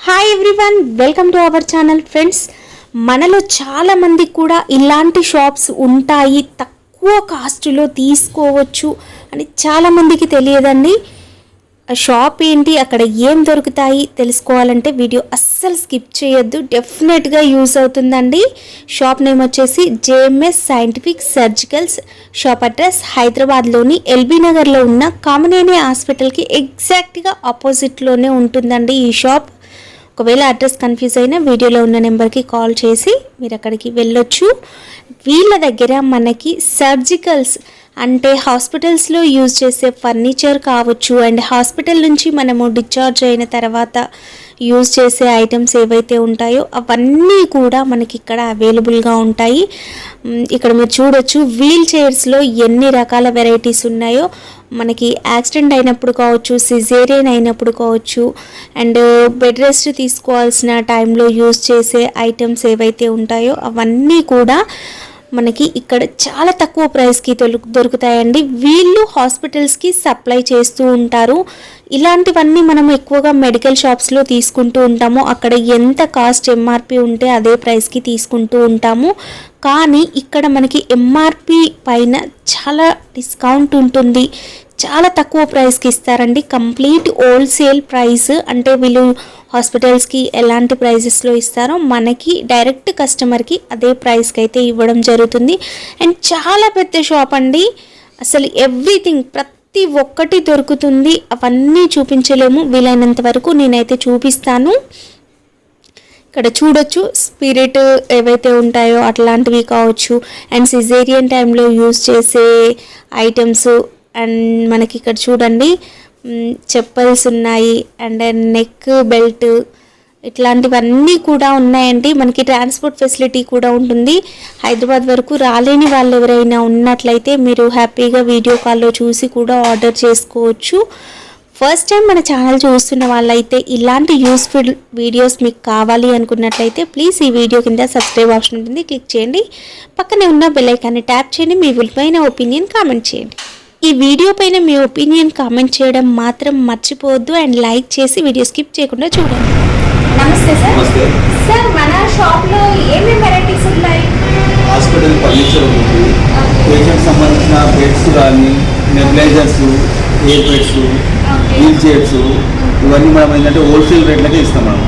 Hi everyone, welcome to our channel. Friends, మనలో చాలా మంది కూడా ఇలాంటి షాప్స్ ఉంటాయి, తక్కువ కాస్ట్లో తీసుకోవచ్చు అని చాలామందికి తెలియదండి. షాప్ ఏంటి, అక్కడ ఏం దొరుకుతాయి తెలుసుకోవాలంటే వీడియో అస్సలు స్కిప్ చేయొద్దు, డెఫినెట్గా యూజ్ అవుతుందండి. షాప్ నేమ్ వచ్చేసి JMS scientific surgicals. Shop address హైదరాబాద్లోని ఎల్బీ నగర్లో ఉన్న కామినేని హాస్పిటల్కి ఎగ్జాక్ట్గా ఆపోజిట్లోనే ఉంటుందండి ఈ షాప్. ఒకవేళ అడ్రస్ కన్ఫ్యూజ్ అయినా వీడియోలో ఉన్న నెంబర్కి కాల్ చేసి మీరు అక్కడికి వెళ్ళొచ్చు. వీళ్ళ దగ్గర మనకి సర్జికల్స్ అంటే హాస్పిటల్స్లో యూజ్ చేసే ఫర్నిచర్ కావచ్చు, అండ్ హాస్పిటల్ నుంచి మనము డిశ్చార్జ్ అయిన తర్వాత యూజ్ చేసే ఐటమ్స్ ఏవైతే ఉంటాయో అవన్నీ కూడా మనకి ఇక్కడ అవైలబుల్గా ఉంటాయి. ఇక్కడ మీరు చూడొచ్చు వీల్ చైర్స్లో ఎన్ని రకాల వెరైటీస్ ఉన్నాయో. మనకి యాక్సిడెంట్ అయినప్పుడు కావచ్చు, సిజేరియన్ అయినప్పుడు కావచ్చు, అండ్ బెడ్ రెస్ట్ తీసుకోవాల్సిన టైంలో యూజ్ చేసే ఐటమ్స్ ఏవైతే ఉంటాయో అవన్నీ కూడా మనకి ఇక్కడ చాలా తక్కువ ప్రైస్కి దొరుకుతాయండి. వీళ్ళు హాస్పిటల్స్కి సప్లై చేస్తూ ఉంటారు. ఇలాంటివన్నీ మనం ఎక్కువగా మెడికల్ షాప్స్లో తీసుకుంటూ ఉంటాము. అక్కడ ఎంత కాస్ట్ ఎంఆర్పి ఉంటే అదే ప్రైస్కి తీసుకుంటూ ఉంటాము. కానీ ఇక్కడ మనకి ఎంఆర్పి పైన చాలా డిస్కౌంట్ ఉంటుంది, చాలా తక్కువ ప్రైస్కి ఇస్తారండి. కంప్లీట్ హోల్సేల్ ప్రైస్, అంటే వీళ్ళు హాస్పిటల్స్కి ఎలాంటి ప్రైజెస్లో ఇస్తారో మనకి డైరెక్ట్ కస్టమర్కి అదే ప్రైస్కి అయితే ఇవ్వడం జరుగుతుంది. అండ్ చాలా పెద్ద షాప్ అండి, అసలు ఎవ్రీథింగ్ ప్రతి ఒక్కటి దొరుకుతుంది. అవన్నీ చూపించలేము, వీలైనంత వరకు నేనైతే చూపిస్తాను. ఇక్కడ చూడొచ్చు స్పిరిట్ ఏవైతే ఉంటాయో అట్లాంటివి కావచ్చు, అండ్ సిజేరియన్ టైంలో యూజ్ చేసే ఐటమ్స్. అండ్ మనకి ఇక్కడ చూడండి చెప్పల్స్ ఉన్నాయి, అండ్ నెక్ బెల్ట్, ఇట్లాంటివన్నీ కూడా ఉన్నాయండి. మనకి ట్రాన్స్పోర్ట్ ఫెసిలిటీ కూడా ఉంటుంది. హైదరాబాద్ వరకు రాలేని వాళ్ళు ఎవరైనా ఉన్నట్లయితే మీరు హ్యాపీగా వీడియో కాల్లో చూసి కూడా ఆర్డర్ చేసుకోవచ్చు. ఫస్ట్ టైం మన ఛానల్ చూస్తున్న వాళ్ళైతే ఇలాంటి యూస్ఫుల్ వీడియోస్ మీకు కావాలి అనుకున్నట్లయితే ప్లీజ్ ఈ వీడియో కింద సబ్స్క్రైబ్ ఆప్షన్ ఉంటుంది, క్లిక్ చేయండి. పక్కనే ఉన్న బెల్ ఐకాన్ని ట్యాప్ చేయండి. మీ విలువైన ఒపీనియన్ కామెంట్ చేయండి. ఈ వీడియో పైన మీ ఒపీనియన్ కామెంట్ చేయడం మాత్రం మర్చిపోవద్దు, అండ్ లైక్ చేసి వీడియో స్కిప్ చేయకుండా చూడండి. నమస్తే సార్. సార్, మన షాప్లో ఏమేమి వెరైటీస్ ఉన్నాయి? హాస్పిటల్ ఫర్నిచర్ ఉంటుంది, పేషెంట్ సంబంధించిన బెడ్స్ కానీ, nebulisers, air beds, wheelchairs, ఇవన్నీ మనం ఏంటంటే హోల్సేల్ రేట్లకే ఇస్తాం మనం.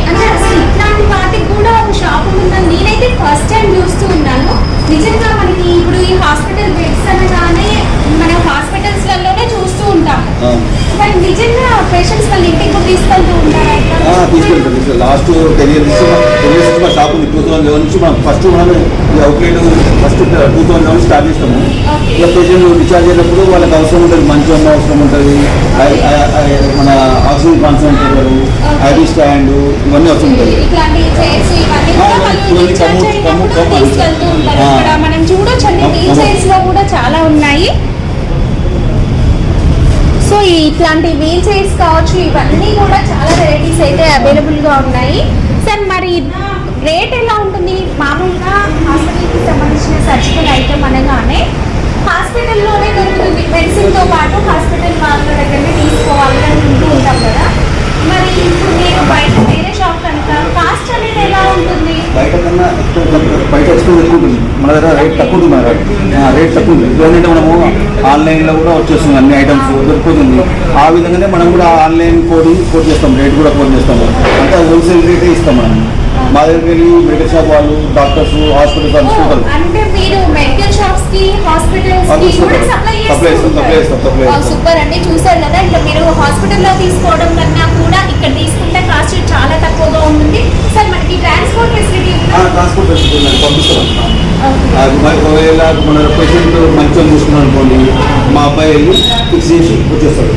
అంటే అసలు ఇట్లాంటి వాటికి కూడా ఒక షాప్ ఉందని నేనైతే ఫస్ట్ టైం చూస్తూ ఉన్నాను. నిజంగా మనకి ఇప్పుడు ఈ హాస్పిటల్ బెడ్స్ అనగానే మనం హాస్పిటల్స్లలోనే చూస్తూ ఉంటాము, బట్ నిజంగా పేషెంట్స్ వాళ్ళ ఇంటికి తీసుకెళ్తూ ఉంటారా? తీసుకెళ్తాం. లాస్ట్ 10 years నుంచి మా షాప్ ఉంది. 2011 నుంచి మనం ఫస్ట్ మనం ఈ అవుట్లెట్ ఫస్ట్ 2011 స్టార్ట్ చేస్తాము. ఇలా పేషెంట్ డిశ్చార్జ్ అయినప్పుడు వాళ్ళకి అవసరం ఉంటుంది, మంచి అవసరం ఉంటుంది, మన ఆక్సిజన్ కాన్సన్ట్రేటర్, ఐడి స్టాండ్, ఇవన్నీ అవసరం ఉంటుంది. మనం చూడొచ్చండి వీల్ చైర్స్ లో కూడా చాలా ఉన్నాయి. సో ఇట్లాంటి వీల్ చైర్స్ కావచ్చు, ఇవన్నీ కూడా చాలా వెరైటీస్ అయితే అవైలబుల్ గా ఉన్నాయి. సార్, మరి రేట్ ఎలా ఉంటుంది? మామూలుగా హాస్పిటల్కి సంబంధించిన సర్జికల్ ఐటమ్ అనగానే హాస్పిటల్లోనే దొరుకుతుంది, మెడిసిన్తో పాటు హాస్పిటల్ వాళ్ళ దగ్గరనే తీసుకోవాలి అనుకుంటూ ఉంటాం కదా. మరి ఇప్పుడు నేను బయట వేరే షాప్ కనుక కాస్ట్ అనేది ఎలా ఉంటుంది? బయట కన్నా బయట ఎక్కువ ఉంటుంది, మన దగ్గర రేట్ తక్కువ ఉంటుంది. రేట్ తక్కువ ఉంది. ఎందుకంటే మనము ఆన్లైన్లో కూడా వచ్చేస్తుంది, అన్ని ఐటమ్స్ దొరుకుతుంది. ఆ విధంగానే మనం కూడా ఆన్లైన్ కోడ్ చేస్తాం, రేట్ కూడా కోడ్ చేస్తాము. అంటే హోల్సేల్ రేటే ఇస్తాం మనం. మా దగ్గరికి వెళ్ళి మెడికల్ షాప్ వాళ్ళు, డాక్టర్స్, హాస్పిటల్స్ అనుకుంటారు. అంటే మీరు మెడికల్ షాప్స్ కి, హాస్పిటల్స్ కి కూడా సప్లై చేస్తారు. సూపర్ అండి, చూసారు కదా. ఇట్లా మీరు హాస్పిటల్లో తీసుకోవడం కన్నా కూడా ఇక్కడ తీసుకుంటే కాస్ట్ చాలా తక్కువగా ఉంటుంది. సార్, మనకి ట్రాన్స్పోర్ట్ ఫెసిలిటీ ట్రాన్స్పోర్ట్ ఫెసిలిటీ పంపిస్తాం. ఒకవేళ మన పేషెంట్ మంచిగా చూసుకున్నాం అనుకోండి, మా అబ్బాయి వెళ్ళి ఫిక్స్ చేసి వచ్చేస్తాడు.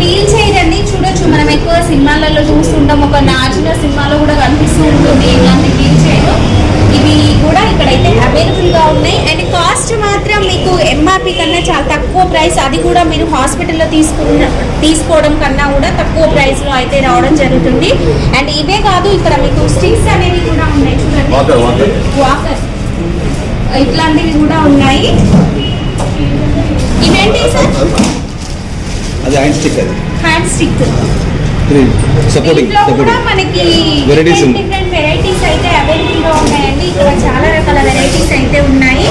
వీల్ చైర్ అండి, చూడొచ్చు. మనం ఎక్కువ సినిమాలలో చూస్తుంటాం, ఒక నాచిన సినిమాలో కూడా కనిపిస్తూ ఉంటుంది ఇలాంటి వీల్ చైర్. ఇవి కూడా ఇక్కడైతే అవైలబుల్ గా ఉన్నాయి. అండ్ కాస్ట్ మాత్రం మీకు ఎంఆర్పి కన్నా చాలా తక్కువ ప్రైస్, అది కూడా మీరు హాస్పిటల్లో తీసుకోవడం కన్నా కూడా తక్కువ ప్రైస్ లో అయితే రావడం జరుగుతుంది. అండ్ ఇవే కాదు, ఇక్కడ మీకు స్టిక్స్ అనేవి కూడా ఉన్నాయి చూడండి, వాకర్ ఇట్లాంటివి కూడా ఉన్నాయి. అది హ్యాండ్ స్టిక్ అది హ్యాండ్ స్టిక్. సపోర్టింగ్ కూడా మనకి వెరైటీస్ డిఫరెంట్ వెరైటీస్ అయితే అవైలబుల్ గా ఉన్నాయండి. ఇక్కడ చాలా రకాల వెరైటీస్ అయితే ఉన్నాయి.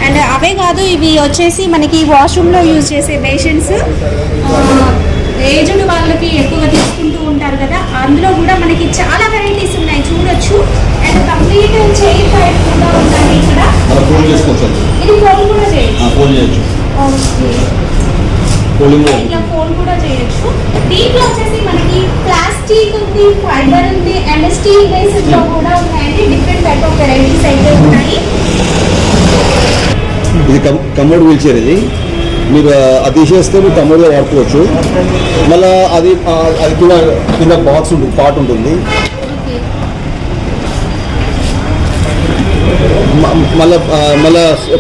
అండ్ అవే కాదు, ఇవి వచ్చేసి మనకి వాష్రూమ్ లో యూజ్ చేసే బేషన్స్, ఏజ్డ్ వాళ్ళకి ఎక్కువగా తీసుకుంటూ ఉంటారు కదా, అందులో కూడా మనకి చాలా వెరైటీస్ ఉన్నాయి చూడొచ్చు. అండ్ కంప్లీట్ చైర్ టైప్ కూడా ఉన్నాయి ఇక్కడ. ఫోల్డ్ చేసుకోవచ్చు. ఇది ఫోల్డ్ కూడా చేయొచ్చు. ఫోల్డ్ చేయొచ్చు. ఓకే, ఇట్లా ఫోల్డ్ కూడా చేయొచ్చు. దీంట్లో వచ్చేసి మనకి ప్లాస్టిక్ ఉంది, ఫైబర్ ఉంది, అండ్ స్టీల్ బేస్డ్ లో కూడా ఉన్నాయండి. డిఫరెంట్ టైప్ ఆఫ్ వెరైటీస్ అయితే ఉన్నాయి. ఇది కమోడ్ వీల్ చైర్. ఇది మీరు అది తీసేస్తే మీరు కమోడ్గా వాడుకోవచ్చు. మళ్ళీ అది అది కూడా కింద బాక్స్ ఉంటుంది, పార్ట్ ఉంటుంది. మళ్ళీ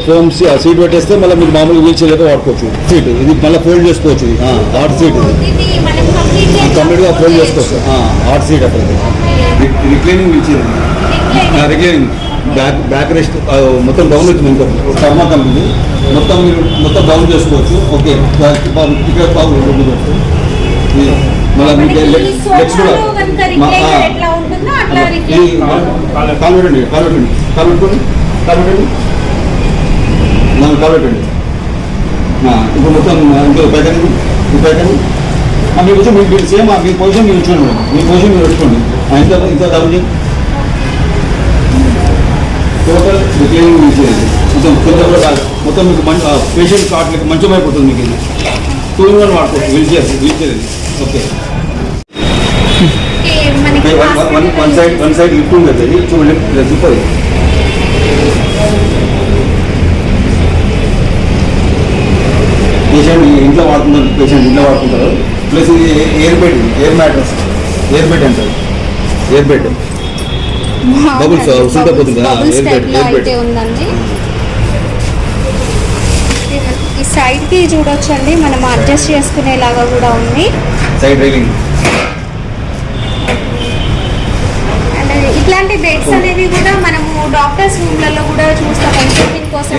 ఫోమ్ సీట్ పెట్టేస్తే మళ్ళీ మీరు మామూలు వీల్ చైర్ వాడుకోవచ్చు. సీట్ ఇది మళ్ళీ ఫోల్డ్ చేసుకోవచ్చు. ఇది హార్డ్ సీట్. ఇది కంప్లీట్గా ఫోల్డ్ చేసుకోవచ్చు. హార్డ్ సీట్ అక్కడ reclining wheelchair. Reclining backrest మొత్తం డౌన్ అవుతుంది. ఇంకా కర్మా కంపెనీ మొత్తం డౌన్ చేసుకోవచ్చు. ఓకే, ఇక్కడ మళ్ళీ మీకు లెగ్స్ కూడా కాలు పెట్టండి. ఇప్పుడు మొత్తం ఇంకో పెట్టండి. మీకు వచ్చి మీరు సేమ్ మీ పొజిషన్ మీరు ఉంచండి మేడం. మీ పొజిషన్ మీరు పెట్టుకోండి. ఇంత డబ్బు టోటల్ రిక్లైనింగ్ యూజ్ చేయాలి. మొత్తం కింద కూడా కాదు, మొత్తం మీకు పేషెంట్ కార్ట్లకి మంచం అయిపోతుంది. మీకు ఇది 2-in-1 వాడుకోవచ్చు. Wheelchair. Okay, one side lift ఉంటుంది. అది చూడండి, లిఫ్ట్ అది పేషెంట్ ఇంట్లో వాడుతుంటారు. పేషెంట్ ఇంట్లో వాడుతుంటారు. ప్లస్ ఇది ఎయిర్ మ్యాట్రస్, ఎయిర్ బెడ్ అంటారు. ఎయిర్ బెడ్ బబుల్స్ వస్తుంటే పోతుంది. ఉందండి. ఈ సైడ్ కి చూడొచ్చండి, మనం అడ్జస్ట్ చేసుకునేలాగా కూడా ఉంది. Side railing. అండ్ ఇట్లాంటి బెడ్స్ అనేవి కూడా మనము డాక్టర్స్ రూమ్లలో కూడా చూస్తాం. ఎగ్జామిన్ కోసం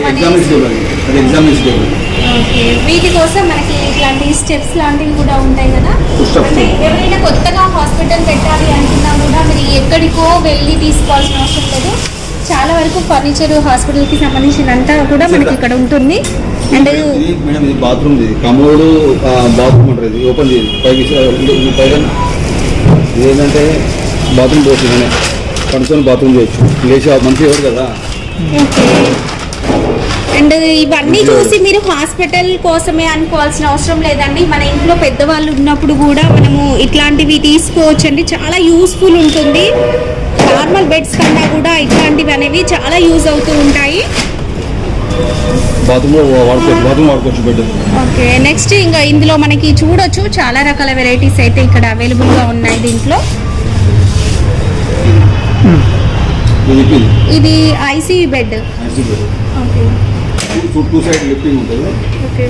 వీటి కోసం మనకి ఇట్లాంటి స్టెప్స్ లాంటివి కూడా ఉంటాయి కదా. అంటే ఎవరైనా కొత్తగా హాస్పిటల్ పెట్టాలి అనుకున్నా కూడా మీరు ఎక్కడికో వెళ్ళి తీసుకోవాల్సిన అవసరం లేదు. చాలా వరకు ఫర్నిచర్ హాస్పిటల్కి సంబంధించినంతా కూడా మనకి ఇక్కడ ఉంటుంది. అండ్ మేడం ఇది బాత్రూమ్, ఇది కమోడ్ బాత్రూమ్ అంటారు. ఇది ఓపెన్ పైకి ఇది ఏంటంటే బాత్రూమ్ పోతుంది. పడుకొని బాత్రూమ్ చేయొచ్చు. లేచి మంచిగా ఎవరు కదా. అండ్ ఇవన్నీ చూసి మీరు హాస్పిటల్ కోసమే అనుకోవాల్సిన అవసరం లేదండి. మన ఇంట్లో పెద్దవాళ్ళు ఉన్నప్పుడు కూడా మనము ఇట్లాంటివి తీసుకోవచ్చు అండి. చాలా యూస్ఫుల్ ఉంటుంది. నార్మల్ బెడ్స్ కన్నా కూడా ఇట్లాంటివి అనేవి చాలా యూజ్ అవుతూ ఉంటాయి. బాత్రూమ్ వాడుకోవచ్చు బెడ్. ఓకే, నెక్స్ట్ ఇంకా ఇందులో మనకి చూడొచ్చు చాలా రకాల వెరైటీస్ అయితే ఇక్కడ అవైలబుల్గా ఉన్నాయి. దీంట్లో ఇది ICU bed. Okay, two side lifting ఉంటుంది. ఓకే,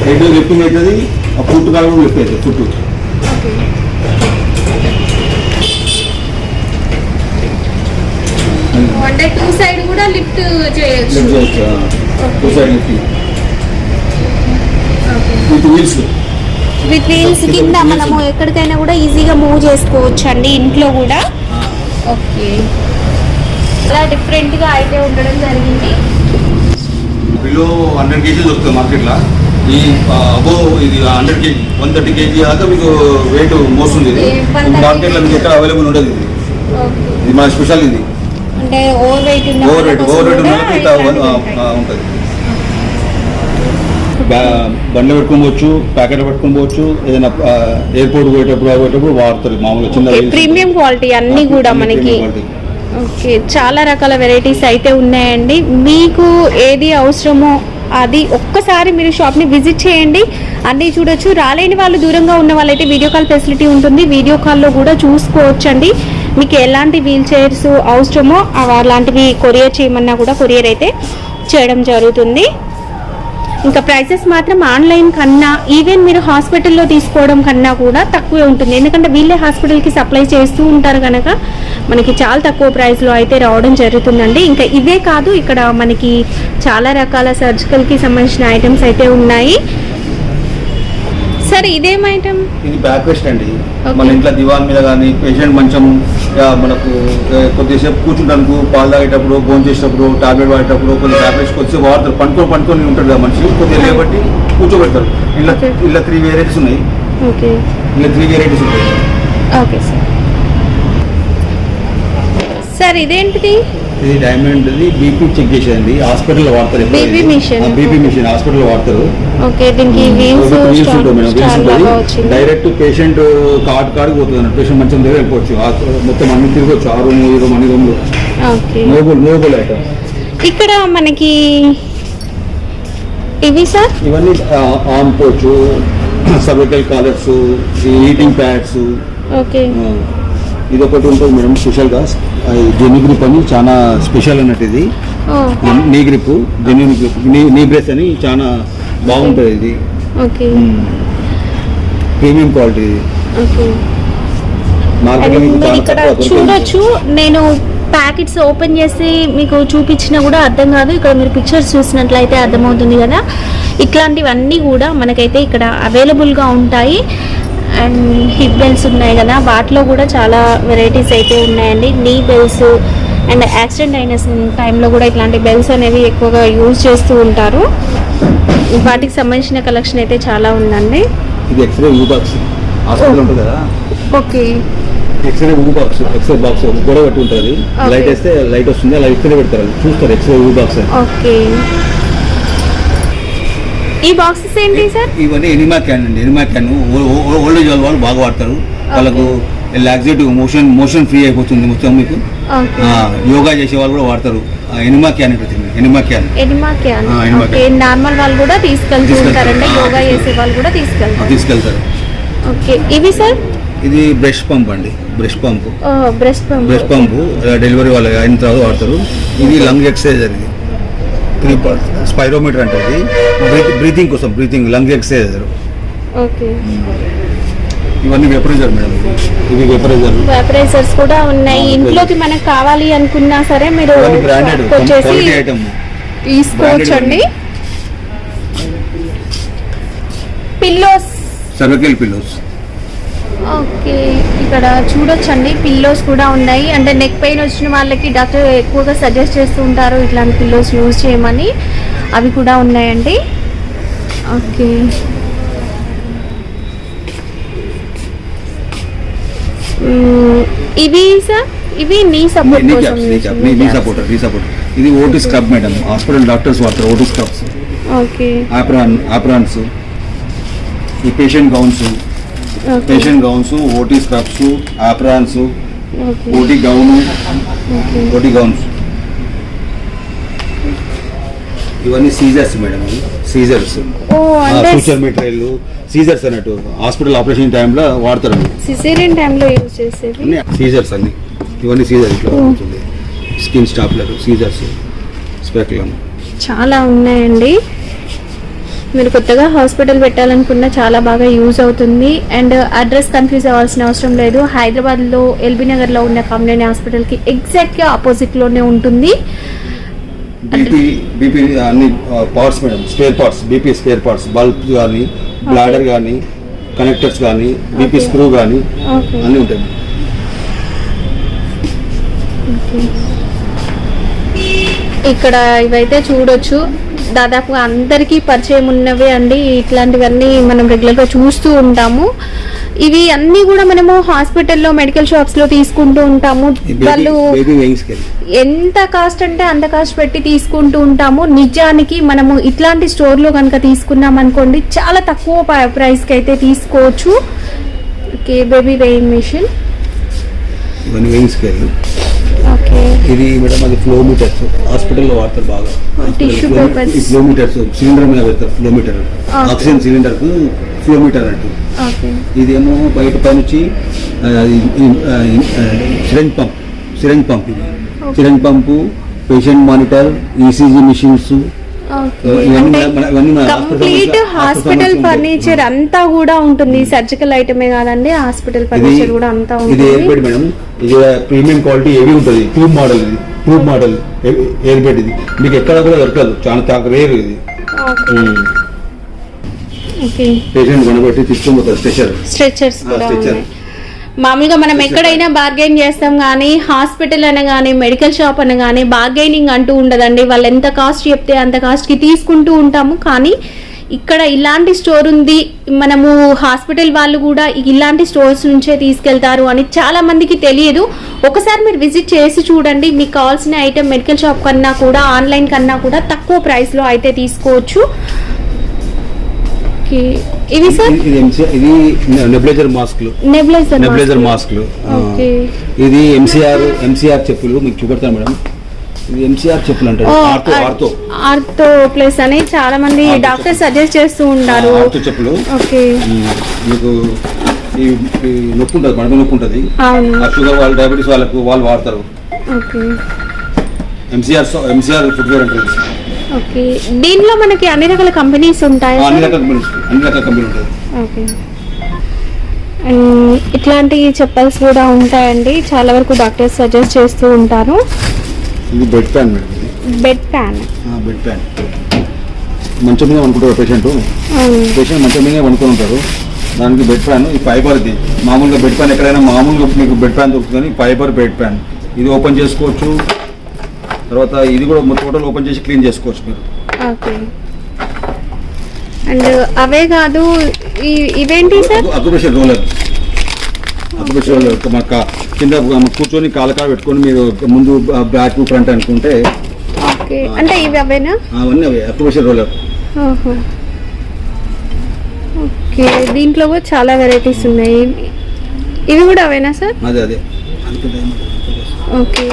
హెడ్ లిఫ్టింగ్ అవుతుంది. ఫుట్ కాలు కూడా లిఫ్ట్ అవుతుంది. చుట్టూ ఓకే. అంటే టూ సైడ్ కూడా లిఫ్ట్ చేయొచ్చు. Two side lifting with wheels కింద మనము ఎక్కడికైనా కూడా ఈజీగా మూవ్ చేసుకోవచ్చు అండి ఇంట్లో కూడా. ఓకే, అలా డిఫరెంట్గా అయితే ఉండడం జరిగింది. బిలో 100 kg దొరుకుతుంది మార్కెట్లో. ఈ అబో ఇది 100 kg 130 kg దాకా మీకు వెయిట్ మోస్తుంది. ఇది మార్కెట్లో మీకు ఎక్కడ అవైలబుల్ ఉండదు. ఇది మన స్పెషల్. ఇది అంటే ఓవర్ వెయిట్ ఉంటుంది. బండ్లో పెట్టుకోవచ్చు, ప్యాకెట్ పెట్టుకోవచ్చు. ఏదైనా ఎయిర్పోర్ట్ పోయేటప్పుడు వాడతారు మామూలుగా చిన్న ప్రీమియం క్వాలిటీ అన్నీ కూడా మనకి. ఓకే, చాలా రకాల వెరైటీస్ అయితే ఉన్నాయండి. మీకు ఏది అవసరమో అది ఒక్కసారి మీరు షాప్ని విజిట్ చేయండి, అన్నీ చూడొచ్చు. రాలేని వాళ్ళు, దూరంగా ఉన్న వాళ్ళైతే వీడియో కాల్ ఫెసిలిటీ ఉంటుంది. వీడియో కాల్లో కూడా చూసుకోవచ్చండి. మీకు ఎలాంటి వీల్ చైర్స్ అవసరమో అలాంటివి కొరియర్ చేయమన్నా కూడా కొరియర్ అయితే చేయడం జరుగుతుంది. ఇంకా ప్రైసెస్ మాత్రం ఆన్లైన్ కన్నా, ఈవెన్ మీరు హాస్పిటల్లో తీసుకోవడం కన్నా కూడా తక్కువే ఉంటుంది. ఎందుకంటే వీళ్ళే హాస్పిటల్కి సప్లై చేస్తూ ఉంటారు కనుక మనకి చాలా తక్కువ ప్రైస్లో అయితే రావడం జరుగుతుందండి. ఇంకా ఇవే కాదు, ఇక్కడ మనకి చాలా రకాల సర్జికల్కి సంబంధించిన ఐటమ్స్ అయితే ఉన్నాయి. సార్ ఇదేం ఐటమ్? ఇది బ్యాక్ రెస్ట్ అండి. Okay. మన ఇంట్లో దివాన్ మీద కానీ పేషెంట్ మంచం మనకు కొద్దిసేపు కూర్చుంటానికి పాలు తాగేటప్పుడు భోజనం చేసేటప్పుడు టాబ్లెట్ వాడేటప్పుడు కొన్ని టాబ్లెట్స్ కొద్దిసేపు వాడతారు. పనుకొని ఉంటాడు కదా మనిషి, కొద్దిగా లేబట్టి కూర్చోబెడతారు. ఇలా Okay. ఇలా 3 వెరైటీస్ ఉన్నాయి. ఓకే ఇలా 3 వెరైటీస్ ఉంటాయి. Okay sir. సార్ ఇదేంటిది? ఇది డైమండ్ బీపీ చెక్ చేసేదండి, హాస్పిటల్లో వాడతారు. BP machine. బీపీ మిషన్ హాస్పిటల్లో వాడతారు. ఓకే, దీనికి వీల్స్ స్టార్ లాగా వచ్చింది. డైరెక్ట్ పేషెంట్ కార్డు పోతుంది. పేషెంట్ మంచం దగ్గర వెళ్ళిపోవచ్చు. మొత్తం అన్ని తిరగవచ్చు. ఆ రూమ్ ఈ రూమ్ అన్ని రూమ్లు ఓకే. Nobel item. ఇక్కడ మనకి ఇవి సార్ ఇవన్నీ arm pouch, cervical collars, eating pads. Okay. ఇది ఒకటి ఉంటుంది మేడం స్పెషల్గా. జెనీ గ్రిప్ అని చాలా స్పెషల్ అన్నట్టు. ఇది నీ గ్రిప్, జెన్యున్ గ్రిప్, నీ బ్రెస్ అని చాలా బాగుంటుంది. ఇది ఓకే. Premium quality. ఓకే. మీరు ఇక్కడ చూడొచ్చు. నేను ప్యాకెట్స్ ఓపెన్ చేసి మీకు చూపించినా కూడా అర్థం కాదు. ఇక్కడ మీరు పిక్చర్స్ చూసినట్లయితే అర్థమవుతుంది కదా. ఇట్లాంటివన్నీ కూడా మనకైతే ఇక్కడ అవైలబుల్గా ఉంటాయి. అండ్ హిప్ బెల్ట్స్ ఉన్నాయి కదా, వాటిలో కూడా చాలా వెరైటీస్ అయితే ఉన్నాయండి. నీ బెల్ట్స్ అండ్ యాక్సిడెంట్ అయిన టైంలో కూడా ఇట్లాంటి బెల్ట్స్ అనేవి ఎక్కువగా యూజ్ చేస్తూ ఉంటారు. వాటికి సంబంధించిన కలెక్షన్ అయితే చాలా ఉందండి. ఇది ఎక్స్రే యూ బాక్స్ హాస్పిటల్ ఉంటుంది కదా. Okay. X-ray view box, X-ray box గొడవ పెట్టి ఉంటుంది. లైట్ వేస్తే లైట్ వస్తుంది, అలా ఎక్స్రే పెడతారు, చూస్తారు. X-ray view box. ఓకే. ఈ బాక్సెస్ ఏంటి సార్? ఇవన్నీ ఎనిమా క్యాన్ అండి. ఎనిమా క్యాన్ ఓల్డ్ ఏజ్ వాళ్ళు బాగా వాడతారు. వాళ్ళకు లాక్సేటివ్ మోషన్ ఫ్రీ అయిపోతుంది మొత్తం. మీకు యోగా చేసే వాళ్ళు కూడా వాడతారు. ఎనిమా క్యాన్ ఉంటుంది. Enema can okay. నార్మల్ వాళ్ళు కూడా తీసుకెళ్తూ ఉంటారండి, యోగా చేసే వాళ్ళు కూడా తీసుకెళ్తారు. ఓకే. ఇవి సార్? ఇది బ్రష్ పంప్ అండి. బ్రష్ పంప్ బ్రష్ డెలివరీ వాళ్ళు అయిన తర్వాత వాడతారు. ఇది లంగ్ ఎక్సర్సైజర్. ఇది 3 parts స్పైరోమీటర్ అంటే బ్రీతింగ్ కోసం, బ్రీతింగ్ లంగ్ ఎక్సర్సైజర్. ఓకే. ఇవన్నీ వెపరైజర్ మేడం. ఇవి వెపరైజర్స్ కూడా ఉన్నాయి. ఇంట్లోకి మనకు కావాలి అనుకున్నా సరే మీరు బ్రాండెడ్ క్వాలిటీ ఐటమ్ తీసుకోవచ్చండి. Pillows, cervical pillows. ఓకే. ఇక్కడ చూడొచ్చండి, పిల్లోస్ కూడా ఉన్నాయి. అంటే నెక్ పెయిన్ వచ్చిన వాళ్ళకి డాక్టర్ ఎక్కువగా సజెస్ట్ చేస్తూ ఉంటారు ఇట్లాంటి పిల్లోస్ యూజ్ చేయమని. అవి కూడా ఉన్నాయండి. ఓకే. ఇవి సార్, ఇవి నీ సపోర్ట్ కోసం. నీ సపోర్టర్. ఇది OT scrub madam. Hospital doctors వాడతారు ఓటీ స్క్రబ్స్. ఓకే. ఆప్రాన్స్, ఈ patient gowns, OT scrubs, aprons, OT gowns. ఇవన్నీ scissors madam. Scissors suture material scissors అన్నట్టు హాస్పిటల్ ఆపరేషన్ టైంలో వాడతారు. సిజేరియన్ టైంలో యూజ్ చేసేది సీజర్స్ అన్ని. ఇవన్నీ సీజర్ ఇట్లా ఉంటుంది. స్కిన్ స్టాప్లర్, సీజర్స్, స్పెక్యులమ్ చాలా ఉన్నాయండి. మీరు కొత్తగా హాస్పిటల్ పెట్టాలనుకున్నా చాలా బాగా యూజ్ అవుతుంది. అండ్ అడ్రస్ కన్ఫ్యూజ్ అవ్వాల్సిన అవసరం లేదు. హైదరాబాద్లో ఎల్బీ నగర్లో ఉన్న కామినేని హాస్పిటల్కి ఎగ్జాక్ట్గా ఆపోజిట్లోనే ఉంటుంది. బీపీ అన్ని parts madam, spare parts, BP spare parts, bulb కానీ, బ్లాడర్ కానీ, కనెక్టర్స్ కానీ, బీపీ స్క్రూ కానీ అన్నీ ఉంటాయి. ఇక్కడ ఇవైతే చూడొచ్చు. దాదాపు అందరికీ పరిచయం ఉన్నవే అండి. ఇట్లాంటివన్నీ మనం రెగ్యులర్గా చూస్తూ ఉంటాము. ఇవి అన్నీ కూడా మనము హాస్పిటల్లో, మెడికల్ షాప్స్లో తీసుకుంటూ ఉంటాము. వాళ్ళు ఎంత కాస్ట్ అంటే అంత కాస్ట్ పెట్టి తీసుకుంటూ ఉంటాము. నిజానికి మనము ఇట్లాంటి స్టోర్లో కనుక తీసుకున్నాం అనుకోండి, చాలా తక్కువ ప్రైస్కి అయితే తీసుకోవచ్చు. Okay. Baby weighing machine, okay. ఇది మేడం అది ఫ్లో మీటర్స్ హాస్పిటల్లో వాడతారు బాగా. Tissue papers, flow meters cylinder మీద పెడతారు. ఫ్లో మీటర్ ఆక్సిజన్ సిలిండర్ కు ఫ్లో మీటర్ అంటూ. ఇదేమో బయట పైనుంచి సిరంజ్ పంప్. ఇది syringe pump, patient monitor, ECG machines, complete hospital furniture అంతా కూడా ఉంటుంది. సర్జికల్ ఐటమే కాదండి, హాస్పిటల్ ఫర్నిచర్ కూడా అంతా ఉంటుంది. ఇది మేడం, ఇది ప్రీమియం క్వాలిటీ ఏవి ఉంటుంది. Tube model air bed. ఇది మీకు ఎక్కడ కూడా దొరకదు, చాలా రేర్ ఇది. ఓకే. పేషెంట్ కొనబెట్టి తీసుకొని పోతారు స్ట్రెచర్స్ కూడా స్ట్రెచర్. ఉన్నాయి. మామూలుగా మనం ఎక్కడైనా బార్గెయిన్ చేస్తాం కానీ హాస్పిటల్ అని కానీ మెడికల్ షాప్ అని కానీ బార్గెయినింగ్ అంటూ ఉండదండి. వాళ్ళు ఎంత కాస్ట్ చెప్తే అంత కాస్ట్కి తీసుకుంటూ ఉంటాము. కానీ ఇక్కడ ఇలాంటి స్టోర్ ఉంది, మనము హాస్పిటల్ వాళ్ళు కూడా ఇలాంటి స్టోర్స్ నుంచే తీసుకెళ్తారు అని చాలా మందికి తెలియదు. ఒకసారి మీరు విజిట్ చేసి చూడండి. మీకు కావాల్సిన ఐటెం మెడికల్ షాప్ కన్నా కూడా ఆన్లైన్ కన్నా కూడా తక్కువ ప్రైస్లో అయితే తీసుకోవచ్చు. ఇవి సార్ ఇది నెబులైజర్ మాస్క్లు. నెబులైజర్ మాస్క్లు. ఇది ఎంసీఆర్ చెప్పులు మీకు చూపెడతాను మేడం. ఇది ఎంసీఆర్ చెప్పులు అంటారు. ఆర్థో ప్లేస్ అని చాలా మంది డాక్టర్ సజెస్ట్ చేస్తూ ఉంటారు. ఆర్థో చెప్పులు. ఓకే. మీకు ఈ నొప్పి ఉంటుంది, మడమ నొప్పి ఉంటుంది, షుగర్ వాళ్ళు డయాబెటీస్ వాళ్ళు వాడతారు. ఓకే. ఎంసీఆర్ ఫుట్వేర్ అంటారు. ఓకే. దీనిలో మనకి అన్ని రకాల కంపెనీస్ ఉంటాయి. అన్ని రకాల కంపెనీ ఉంటాయి. ఓకే. ఇట్లాంటి చెప్పల్స్ కూడా ఉంటాయండి. చాలా వరకు డాక్టర్స్ సజెస్ట్ చేస్తూ ఉంటారు. ఇది bed pan madam. Bed pan మంచం మీద వండుకుంటారు పేషెంట్ మంచం మీద వండుకొని ఉంటారు. దానికి బెడ్ ప్యాన్ ఈ ఫైబర్. ఇది మామూలుగా బెడ్ ప్యాన్ ఎక్కడైనా మామూలుగా మీకు బెడ్ ప్యాన్ దొరుకుతుంది, ఫైబర్ బెడ్ ప్యాన్. ఇది ఓపెన్ చేసుకోవచ్చు. తర్వాత ఇది కూడా టోటల్ ఓపెన్ చేసి క్లీన్ చేసుకోవచ్చు మీరు. ఓకే. అండ్ అవే కాదు, ఇవేంటి సార్? Acupressure roller. మన కింద కూర్చొని కాలకాడ పెట్టుకొని మీరు ముందు బ్యాక్ ఫ్రంట్ అనుకుంటే. ఓకే. అంటే ఇవి అవేనా? అవన్నీ అవే అక్యుప్రెషర్ రోలర్. ఓకే. దీంట్లో కూడా చాలా వెరైటీస్ ఉన్నాయి. ఇవి కూడా అవేనా సార్? అదే. ఓకే.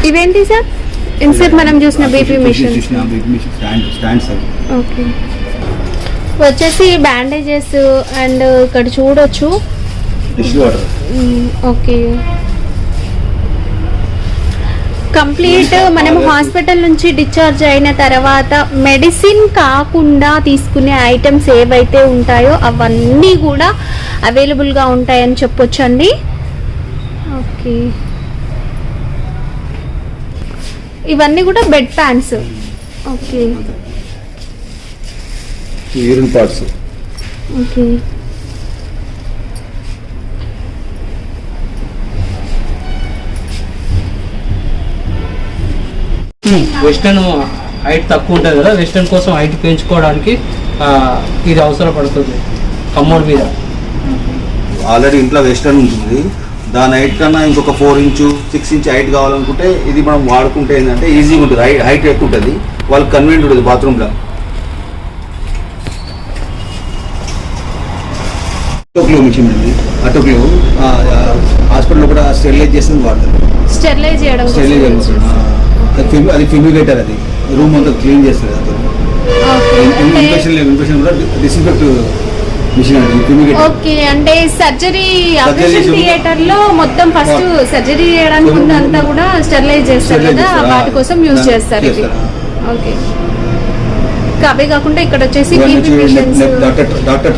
ఇవేంటి సార్? ఇన్సేపు మనం చూసిన బీపీ మిషన్. ఓకే. వచ్చేసి బ్యాండేజెస్ అండ్ ఇక్కడ చూడొచ్చు. ఓకే. కంప్లీట్ మనం హాస్పిటల్ నుంచి డిశ్చార్జ్ అయిన తర్వాత మెడిసిన్ కాకుండా తీసుకునే ఐటమ్స్ ఏవైతే ఉంటాయో అవన్నీ కూడా అవైలబుల్గా ఉంటాయని చెప్పొచ్చండి. ఓకే. ఇవన్నీ కూడా bed pans. Okay. Urine pads. Okay. Western height తక్కువ ఉంటుంది కదా, వెస్టర్న్ కోసం హైట్ పెంచుకోవడానికి ఇది అవసరపడుతుంది కమ్మోడ్ మీద. ఆల్రెడీ ఇంట్లో వెస్టర్న్ ఉంటుంది, దాని హైట్ కన్నా ఇంకొక 4 ఇంచు 6 ఇంచ్ హైట్ కావాలనుకుంటే ఇది మనం వాడుకుంటే ఏంటంటే ఈజీగా ఉంటుంది. హైట్ ఎక్కువ ఉంటుంది, వాళ్ళకి కన్వీనియంట్ ఉంటుంది బాత్రూమ్లో. ఆటోక్లేవ్ మిషన్ అండి. ఆటోక్లేవ్ హాస్పిటల్లో కూడా స్టెరిలైజ్ చేస్తుంది వాడతారు. స్టెరిలైజ్ చేయడం. అది ఫ్యూమిగేటర్. అది రూమ్ అంతా క్లీన్ చేస్తుంది. ఇన్ఫెక్షన్ కూడా డిస్ఇన్ఫెక్ట్ మిషన్ అండి ఫ్యూమిగేటర్. ఓకే. అంటే సర్జరీ ఆపరేషన్ థియేటర్ లో మొత్తం ఫస్ట్ సర్జరీ చేయడానికి ముందు అంతా కూడా స్టెరిలైజ్ చేస్తారు కదా, వాటి కోసం యూజ్ చేస్తారు ఇది. ఓకే. అవే కాకుండా ఇక్కడ వచ్చేసి doctor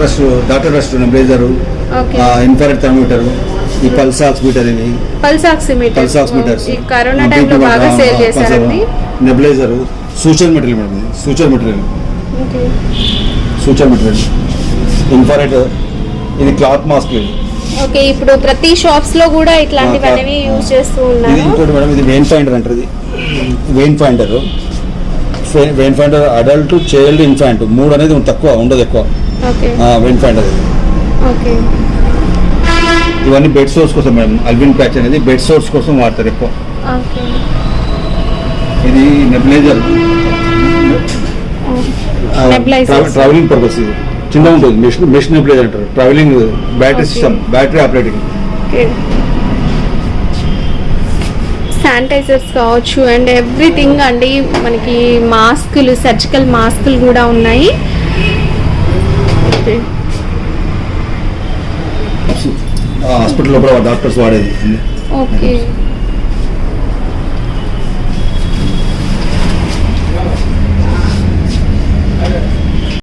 trust nebuliser, infrared thermometer, ఈ పల్స్ ఆక్సిమీటర్, ఇవి పల్స్ ఆక్సిమీటర్ ఈ కరోనా టైంలో బాగా సేల్ చేశారండి. Nebuliser, suture material madam. Suture material infrared. ఇది క్లాత్ మాస్క్. ఓకే. ఇప్పుడు ప్రతి షాప్స్ లో కూడా ఇట్లాంటివన్నీ యూజ్ చేస్తూ ఉన్నారు. ఇది ఇంకోటి మేడం, ఇది వెయిన్ ఫైండర్ అంటారు. ఇది vein finder adult, child, infant 3 అనేది తక్కువ ఉండదు, ఎక్కువ వెయిన్ ఫైండర్. ఓకే. ఇవన్నీ బెడ్ సోర్స్ కోసం మేడం. అల్విన్ ప్యాచ్ అనేది బెడ్ సోర్స్ కోసం వాడతారు ఎక్కువ. ఇది నెబులైజర్, ట్రావెలింగ్ పర్పస్. ఇది చిన్న ఉంటుంది, మెష్ నెబులైజర్ అంటారు. Travelling battery system, battery operating. Sanitisers కావచ్చు అండ్ ఎవ్రీథింగ్ అండి. మనకి మాస్కులు, సర్జికల్ మాస్కులు కూడా ఉన్నాయి. హాస్పిటల్లో కూడా డాక్టర్స్ వాడేది. ఓకే.